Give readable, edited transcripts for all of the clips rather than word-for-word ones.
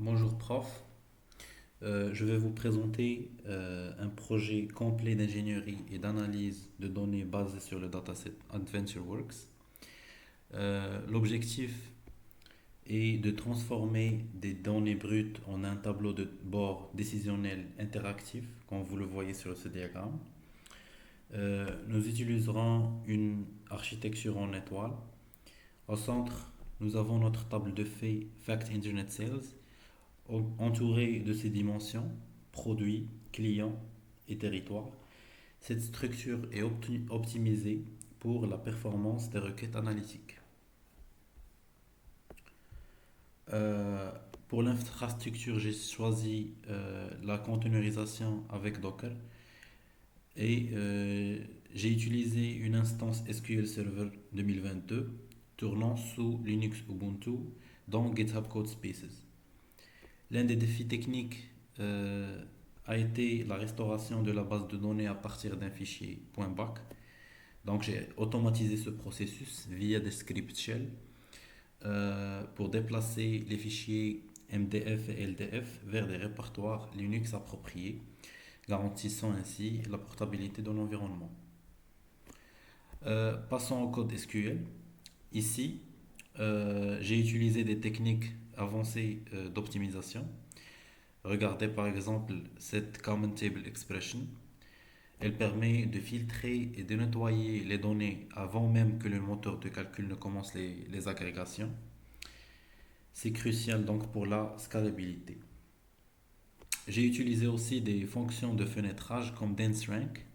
Bonjour prof. Je vais vous présenter un projet complet d'ingénierie et d'analyse de données basé sur le dataset AdventureWorks. L'objectif est de transformer des données brutes en un tableau de bord décisionnel interactif, comme vous le voyez sur ce diagramme. Nous utiliserons une architecture en étoile. Au centre, nous avons notre table de faits Fact Internet Sales entouré de ses dimensions, produits, clients et territoires. Cette structure est optimisée pour la performance des requêtes analytiques. Euh, pour l'infrastructure, j'ai choisi la containerisation avec Docker et j'ai utilisé une instance SQL Server 2022 tournant sous Linux Ubuntu dans GitHub Codespaces. L'un des défis techniques euh, a été la restauration de la base de données à partir d'un fichier .back. Donc j'ai automatisé ce processus via des scripts shell pour déplacer les fichiers MDF et LDF vers des répertoires Linux appropriés, garantissant ainsi la portabilité de l'environnement. Passons au code SQL. Ici, j'ai utilisé des techniques avancées d'optimisation. Regardez par exemple cette Common Table Expression. Elle permet de filtrer et de nettoyer les données avant même que le moteur de calcul ne commence les agrégations. C'est crucial donc pour la scalabilité. J'ai utilisé aussi des fonctions de fenêtrage comme DenseRank.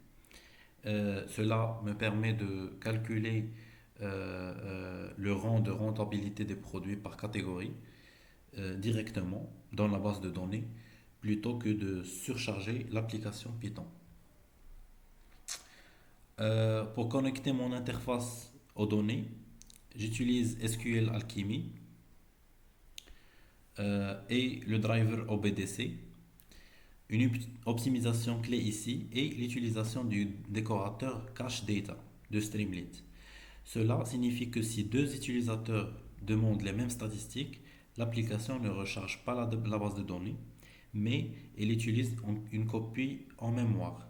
Cela me permet de calculer le rang de rentabilité des produits par catégorie directement dans la base de données plutôt que de surcharger l'application Python. Pour connecter mon interface aux données, j'utilise SQL Alchemy et le driver OBDC. Une optimisation clé ici est l'utilisation du décorateur Cache Data de Streamlit. Cela signifie que si deux utilisateurs demandent les mêmes statistiques, l'application ne recharge pas la base de données, mais elle utilise une copie en mémoire,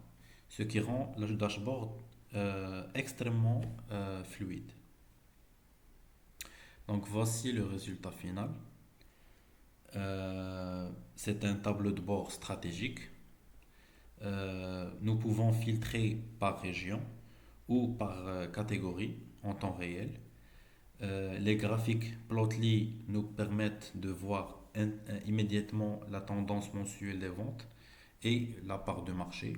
ce qui rend le dashboard extrêmement fluide. Donc voici le résultat final. C'est un tableau de bord stratégique. Nous pouvons filtrer par région ou par catégorie en temps réel. Les graphiques Plotly nous permettent de voir immédiatement la tendance mensuelle des ventes et la part de marché.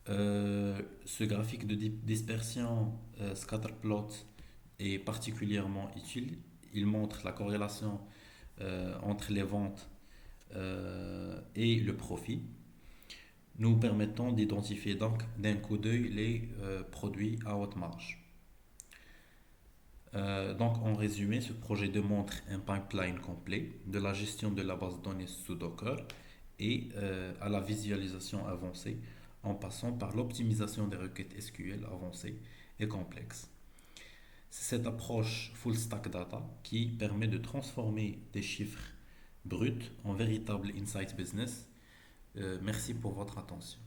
Ce graphique de dispersion Scatterplot est particulièrement utile. Il montre la corrélation entre les ventes et le profit, nous permettant d'identifier donc d'un coup d'œil les produits à haute marge. Donc en résumé, ce projet démontre un pipeline complet de la gestion de la base de données sous Docker et à la visualisation avancée en passant par l'optimisation des requêtes SQL avancées et complexes. C'est cette approche full stack data qui permet de transformer des chiffres bruts en véritable insight business. Merci pour votre attention.